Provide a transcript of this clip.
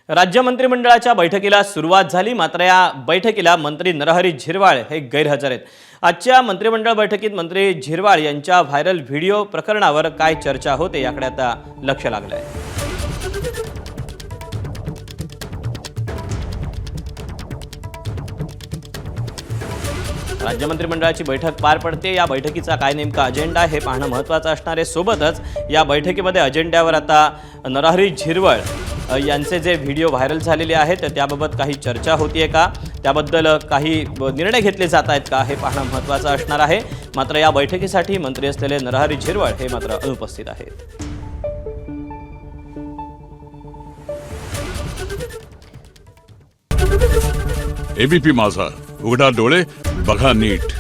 राज्य मंत्रिमंडळाच्या बैठकीला सुरुवात झाली, मात्र या बैठकीला मंत्री नरहरी झिरवाळ हे गैरहजर आहेत। आजच्या मंत्रिमंडळ बैठकीत मंत्री झिरवाळ यांच्या व्हायरल व्हिडिओ प्रकरणावर काय चर्चा होते याकडे आता लक्ष लागलं आहे। राज्य मंत्रिमंडळाची बैठक पार पडते। या बैठकीचा काय नेमका अजेंडा हे पाहणं महत्त्वाचं असणार आहे। सोबतच या बैठकीमध्ये अजेंड्यावर आता नरहरी झिरवाळ यांचे जे व्हिडिओ व्हायरल झालेले आहेत त्याबाबत काही चर्चा होतीये का, त्याबद्दल काही निर्णय घेतले जात आहेत का हे पाहणं महत्त्वाचं असणार आहे। मात्र या बैठकीसाठी मंत्री असलेले नरहरी झिरवाळ हे मात्र अनुपस्थित आहेत। एबीपी माझा, उघडा डोळे बघा नीट।